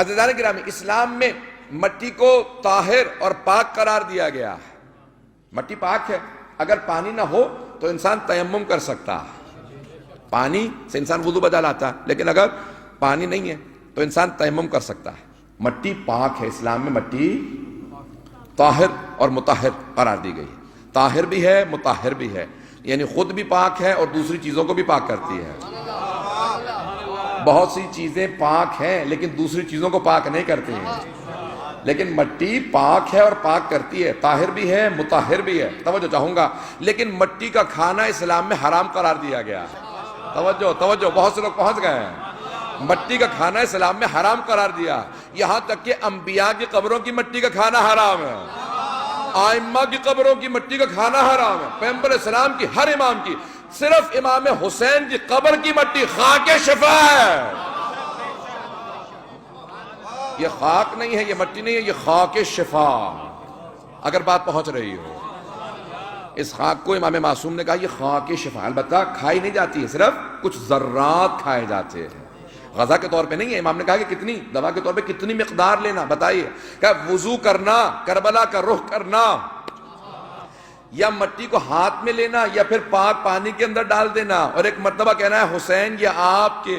عزیزان گرامی، اسلام میں مٹی کو طاہر اور پاک قرار دیا گیا ہے۔ مٹی پاک ہے، اگر پانی نہ ہو تو انسان تیمم کر سکتا ہے، پانی سے انسان وضو بجا لاتا ہے، لیکن اگر پانی نہیں ہے تو انسان تیمم کر سکتا ہے۔ مٹی پاک ہے، اسلام میں مٹی طاہر اور مطہر قرار دی گئی ہے۔ طاہر بھی ہے، مطہر بھی ہے، یعنی خود بھی پاک ہے اور دوسری چیزوں کو بھی پاک کرتی ہے۔ بہت سی چیزیں پاک ہیں لیکن دوسری چیزوں کو پاک نہیں کرتی ہیں، لیکن مٹی پاک ہے اور پاک کرتی ہے، طاہر بھی ہے، مطہر بھی ہے۔ توجہ چاہوں گا، لیکن مٹی کا کھانا اسلام میں حرام قرار دیا گیا ہے۔ توجہ، بہت سے لوگ پہنچ گئے ہیں۔ مٹی کا کھانا اسلام میں حرام قرار دیا، یہاں تک کہ انبیاء کی قبروں کی مٹی کا کھانا حرام ہے، ائمہ کی قبروں کی مٹی کا کھانا حرام ہے، پیغمبر اسلام کی ہر امام کی، صرف امام حسین کی قبر کی مٹی خاک شفا ہے۔ یہ خاک نہیں ہے، یہ مٹی نہیں ہے، یہ خاک شفا، اگر بات پہنچ رہی ہو۔ اس خاک کو امام معصوم نے کہا یہ خاک شفا، البتہ کھائی نہیں جاتی ہے، صرف کچھ ذرات کھائے جاتے ہیں، غذا کے طور پہ نہیں ہے۔ امام نے کہا کہ کتنی دوا کے طور پہ کتنی مقدار لینا بتائیے، کہ وضو کرنا، کربلا کا رخ کرنا، یا مٹی کو ہاتھ میں لینا، یا پھر پاک پانی کے اندر ڈال دینا، اور ایک مرتبہ کہنا ہے حسین یہ آپ کے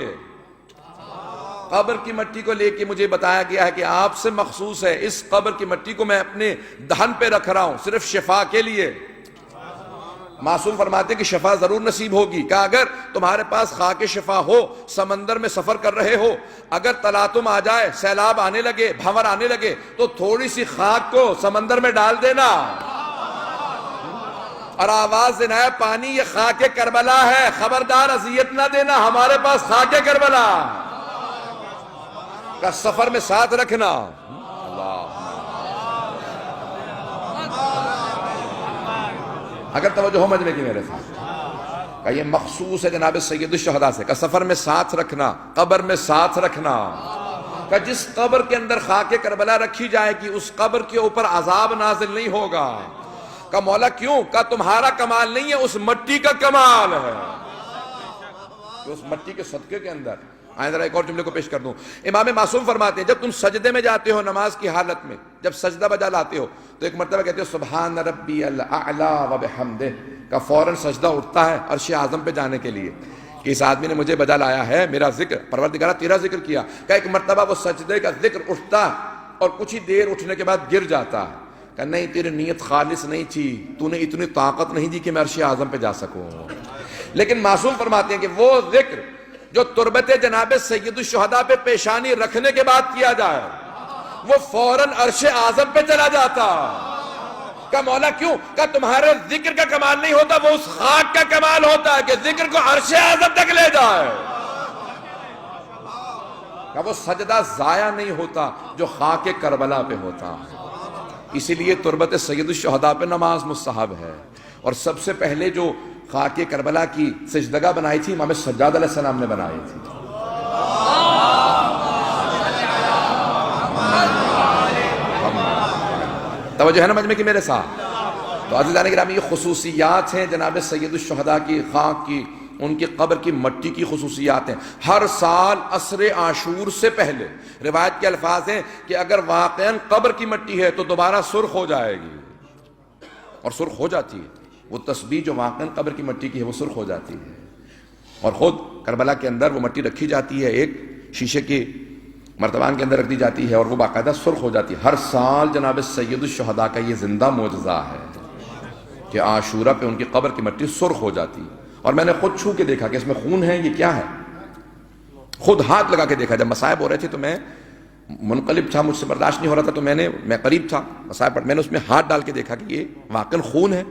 قبر کی مٹی کو لے کے مجھے بتایا گیا ہے کہ آپ سے مخصوص ہے، اس قبر کی مٹی کو میں اپنے دہن پہ رکھ رہا ہوں صرف شفا کے لیے۔ معصوم فرماتے ہیں کہ شفا ضرور نصیب ہوگی، کہ اگر تمہارے پاس خاک شفا ہو، سمندر میں سفر کر رہے ہو، اگر تلاطم آ جائے، سیلاب آنے لگے، بھنور آنے لگے، تو تھوڑی سی خاک کو سمندر میں ڈال دینا اور آواز دینا ہے پانی یہ خاک کربلا ہے، خبردار اذیت نہ دینا، ہمارے پاس خاک کربلا کا سفر میں ساتھ رکھنا۔ اگر توجہ ہو مجمع کی میرے ساتھ، کہ یہ مخصوص ہے جناب سید الشہداء سے، کہ سفر میں ساتھ رکھنا، قبر میں ساتھ رکھنا، کہ جس قبر کے اندر خاک کربلا رکھی جائے گی اس قبر کے اوپر عذاب نازل نہیں ہوگا۔ کہ مولا کیوں؟ کہ تمہارا کمال نہیں ہے، اس مٹی کا کمال ہے، کہ اس مٹی کے صدقے کے اندر۔ آئیں ذرا ایک اور جملے کو پیش کر دوں۔ امام معصوم فرماتے ہیں جب تم سجدے میں جاتے ہو نماز کی حالت میں، جب سجدہ بجا لاتے ہو تو ایک مرتبہ کہتے ہو سبحان ربی الاعلی و بحمدہ، کا فوراً سجدہ اٹھتا ہے عرش اعظم پہ جانے کے لیے کہ اس آدمی نے مجھے بجا لایا ہے، میرا ذکر، پروردگارہ تیرا ذکر کیا۔ کہ ایک مرتبہ وہ سجدے کا ذکر اٹھتا اور کچھ ہی دیر اٹھنے کے بعد گر جاتا ہے، کہ نہیں تیری نیت خالص نہیں تھی، تو نے اتنی طاقت نہیں دی کہ میں عرش اعظم پہ جا سکوں۔ لیکن معصوم فرماتے ہیں کہ وہ ذکر جو تربت جناب سید الشہداء پہ پیشانی رکھنے کے بعد کیا جائے، وہ فوراً عرش اعظم پہ چلا جاتا۔ کہ مولا کیوں؟ کہ تمہارے ذکر کا کمال نہیں ہوتا، وہ اس خاک کا کمال ہوتا ہے کہ ذکر کو عرش اعظم تک لے جائے، کہ وہ سجدہ ضائع نہیں ہوتا جو خاک کربلا پہ ہوتا ہے۔ اسی لیے تربت سید الشہداء پہ نماز مستحب ہے، اور سب سے پہلے جو خاک کربلا کی سجدگاہ بنائی تھی امام سجاد علیہ السلام نے بنائی تھی۔ توجہ ہے نا مجمع کی میرے ساتھ؟ تو عزیزان گرامی یہ خصوصیات ہیں جناب سید الشہداء کی خاک کی، ان کی قبر کی مٹی کی خصوصیات ہیں۔ ہر سال عصر عاشور سے پہلے روایت کے الفاظ ہیں کہ اگر واقعاً قبر کی مٹی ہے تو دوبارہ سرخ ہو جائے گی، اور سرخ ہو جاتی ہے، وہ تسبیح جو واقعاً قبر کی مٹی کی ہے وہ سرخ ہو جاتی ہے۔ اور خود کربلا کے اندر وہ مٹی رکھی جاتی ہے، ایک شیشے کے مرتبان کے اندر رکھ دی جاتی ہے اور وہ باقاعدہ سرخ ہو جاتی ہے۔ ہر سال جناب سید الشہداء کا یہ زندہ معجزہ ہے کہ عاشورہ پہ ان کی قبر کی مٹی سرخ ہو جاتی ہے، اور میں نے خود چھو کے دیکھا کہ اس میں خون ہے، یہ کیا ہے، خود ہاتھ لگا کے دیکھا۔ جب مصائب ہو رہے تھے تو میں منقلب تھا، مجھ سے برداشت نہیں ہو رہا تھا، تو میں قریب تھا مصائب پر، میں نے اس میں ہاتھ ڈال کے دیکھا کہ یہ واقعاً خون ہے،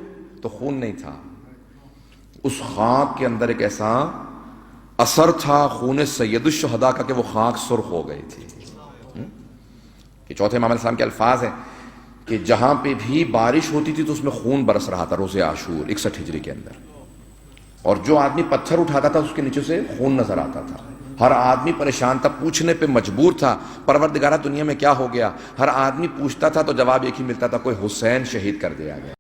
تو خون نہیں تھا، اس خاک کے اندر ایک ایسا اثر تھا خون سید الشہداء کا کہ وہ خاک سرخ ہو گئی تھی۔ کہ چوتھے امام علیہ السلام کے الفاظ ہیں کہ جہاں پہ بھی بارش ہوتی تھی تو اس میں خون برس رہا تھا روز عاشور 61 ہجری کے اندر، اور جو آدمی پتھر اٹھاتا تھا اس کے نیچے سے خون نظر آتا تھا۔ ہر آدمی پریشان تھا، پوچھنے پہ مجبور تھا پروردگارہ دنیا میں کیا ہو گیا۔ ہر آدمی پوچھتا تھا تو جواب ایک ہی ملتا تھا، کوئی حسین شہید کر دیا گیا۔